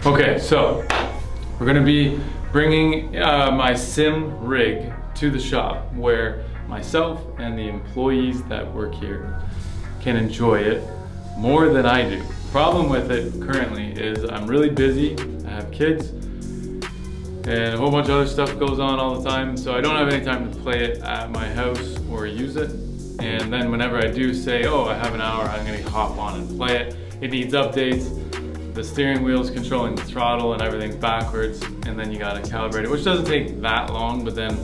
Okay, so we're gonna be bringing my sim rig to the shop where myself and the employees that work here can enjoy it more than I do. Problem with it currently is I'm really busy, I have kids, and a whole bunch of other stuff goes on all the time, so I don't have any time to play it at my house or use it. And then whenever I do say, oh, I have an hour, I'm gonna hop on and play it, it needs updates. The steering wheel's controlling the throttle and everything's backwards, and then you gotta calibrate it, which doesn't take that long, but then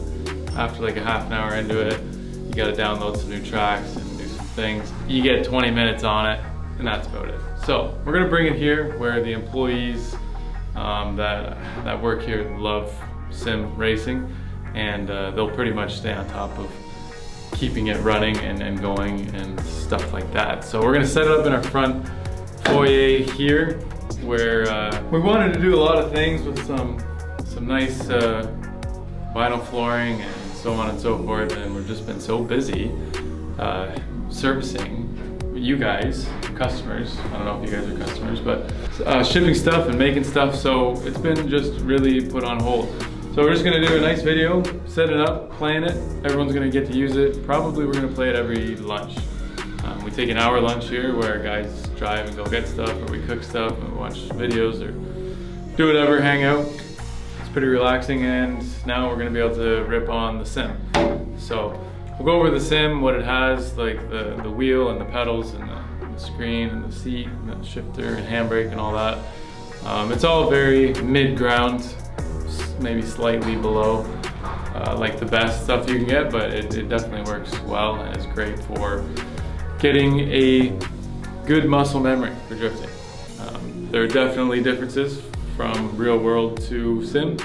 after like a half an hour into it, you gotta download some new tracks and do some things. You get 20 minutes on it, and that's about it. So we're gonna bring it here where the employees that work here love sim racing, and they'll pretty much stay on top of keeping it running and going and stuff like that. So we're gonna set it up in our front foyer here, where we wanted to do a lot of things with some nice vinyl flooring and so on and so forth, and we've just been so busy servicing you guys, customers. I don't know if you guys are customers, but shipping stuff and making stuff, so it's been just really put on hold. So we're just gonna do a nice video, set it up, playing it. Everyone's gonna get to use it. Probably we're gonna play it every lunch. We take an hour lunch here where guys drive and go get stuff, or we cook stuff and we watch videos or do whatever, hang out. It's pretty relaxing, and now we're gonna be able to rip on the sim. So we'll go over the sim, what it has, like the wheel and the pedals and the screen and the seat and the shifter and handbrake and all that. It's all very mid-ground, maybe slightly below like the best stuff you can get, but it definitely works well and is great for getting a good muscle memory for drifting. There are definitely differences from real world to sim,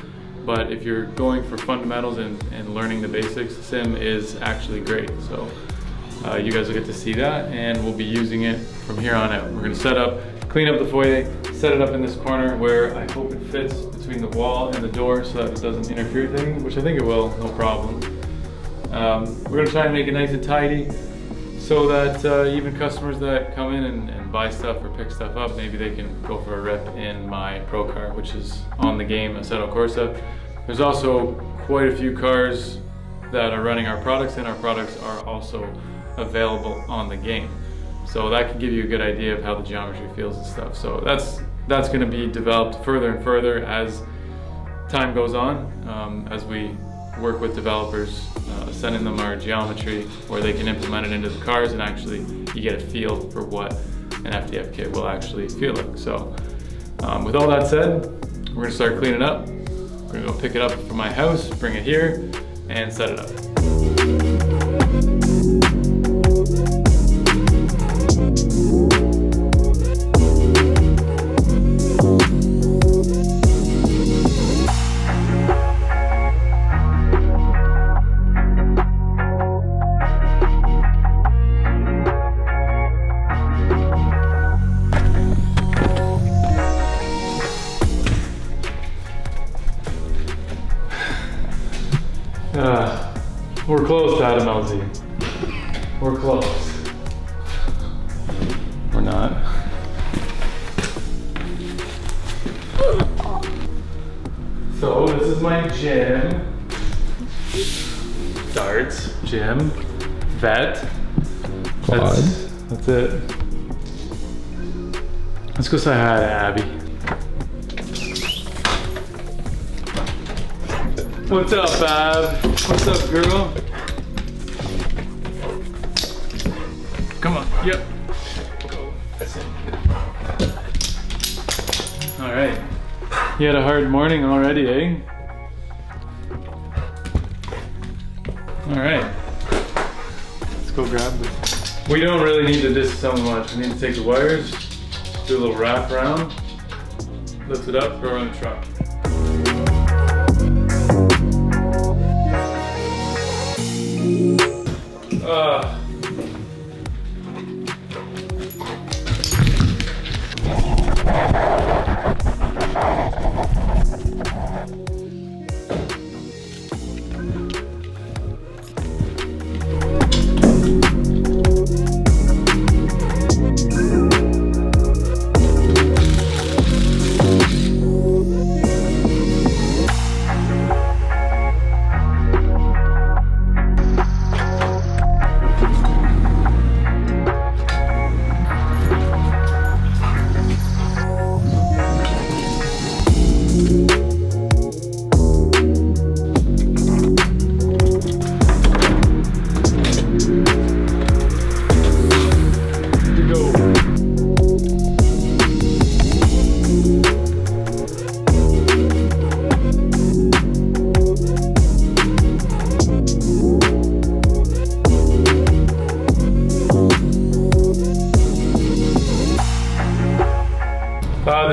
but if you're going for fundamentals and learning the basics, sim is actually great. So you guys will get to see that, and we'll be using it from here on out. We're gonna set up, clean up the foyer, set it up in this corner where I hope it fits between the wall and the door so that it doesn't interfere with things, which I think it will, no problem. We're gonna try and make it nice and tidy, so that even customers that come in and buy stuff or pick stuff up, maybe they can go for a rip in my pro car, which is on the game, Assetto Corsa. There's also quite a few cars that are running our products, and our products are also available on the game. So that can give you a good idea of how the geometry feels and stuff. So that's gonna be developed further and further as time goes on, as we work with developers, sending them our geometry where they can implement it into the cars, and actually you get a feel for what an FDF kit will actually feel like. So with all that said, we're gonna start cleaning up. We're gonna go pick it up from my house, bring it here, and set it up. We're close, Adam LZ. We're close. We're not. So this is my gym. Darts, gym, vet. That's it. Let's go say hi to Abby. What's up, Ab? What's up, girl? Come on, yep. Go. That's it. All right. You had a hard morning already, eh? All right. Let's go grab this. We don't really need to disassemble much. We need to take the wires, do a little wrap around, lift it up, throw it in the truck.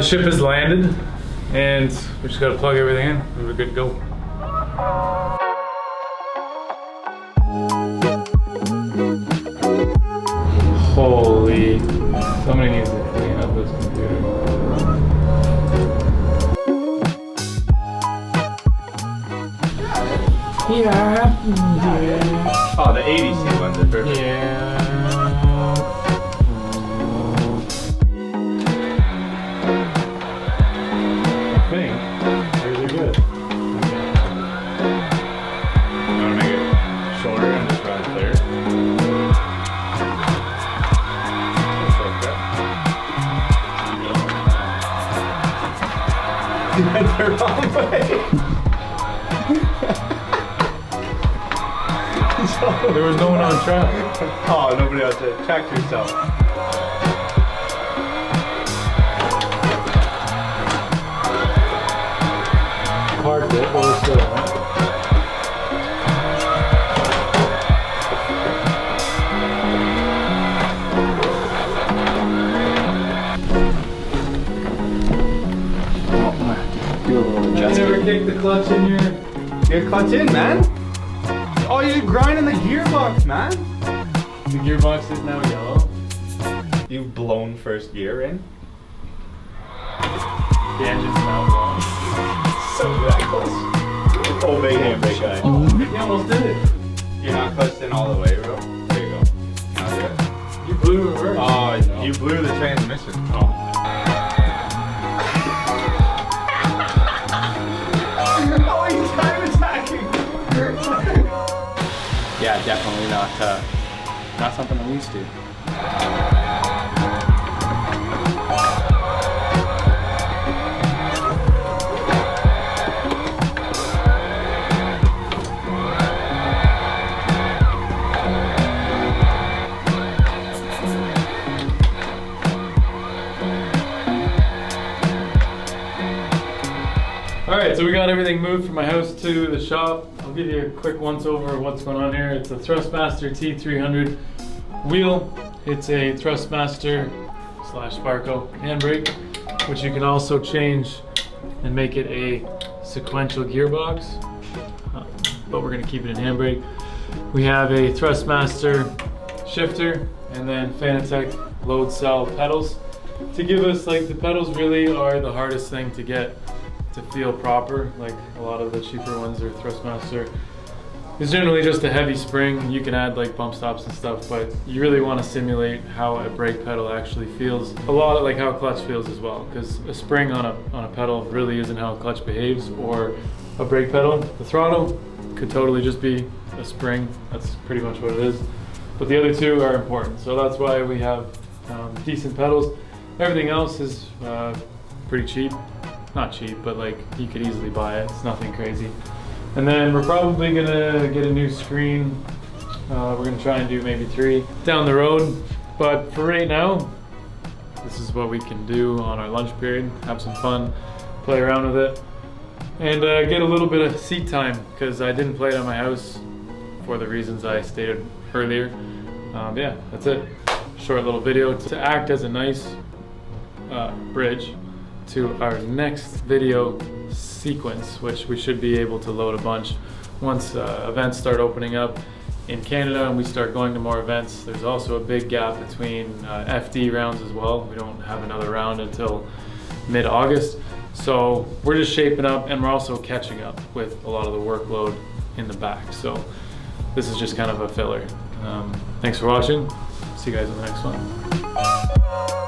ship has landed, and we just gotta plug everything in. We're good to go. Holy, somebody needs to clean up this computer. Yeah. Oh, the 80C ones are perfect. Yeah. I think really good. You want to make it shorter and just run clear? Just like that. You went the wrong way. There was no one on track. Oh, nobody else did. Check yourself. Parked it, but we're still on it. Do a little You never kicked the clutch in your... Get clutch in, man. Oh, you're grinding the gearbox, man. The gearbox is now yellow. You've blown first gear in. The engine's now blown. So reckless. Oh, big handbrake guy. Oh, you almost did it. You're not clutched in all the way, bro. There you go. Now do it. You blew the reverse. Oh, you blew the transmission. Oh. Oh, he's time attacking. Yeah, definitely not something I'm used to. Alright, so we got everything moved from my house to the shop. I'll give you a quick once over of what's going on here. It's a Thrustmaster T300 wheel. It's a Thrustmaster / Sparco handbrake, which you can also change and make it a sequential gearbox, but we're going to keep it in handbrake. We have a Thrustmaster shifter and then Fanatec load cell pedals to give us, like, the pedals really are the hardest thing to get to feel proper. Like a lot of the cheaper ones are Thrustmaster. It's generally just a heavy spring. You can add like bump stops and stuff, but you really want to simulate how a brake pedal actually feels. A lot of like how a clutch feels as well, because a spring on a pedal really isn't how a clutch behaves, or a brake pedal. The throttle could totally just be a spring. That's pretty much what it is. But the other two are important, so that's why we have decent pedals. Everything else is pretty cheap. Not cheap, but like you could easily buy it. It's nothing crazy. And then we're probably gonna get a new screen. We're gonna try and do maybe 3 down the road. But for right now, this is what we can do on our lunch period. Have some fun, play around with it, and get a little bit of seat time, because I didn't play it at my house for the reasons I stated earlier. Yeah, that's it. Short little video to act as a nice bridge to our next video sequence, which we should be able to load a bunch once events start opening up in Canada and we start going to more events. There's also a big gap between FD rounds as well. We don't have another round until mid-August, so we're just shaping up, and we're also catching up with a lot of the workload in the back. So this is just kind of a filler. Thanks for watching. See you guys in the next one.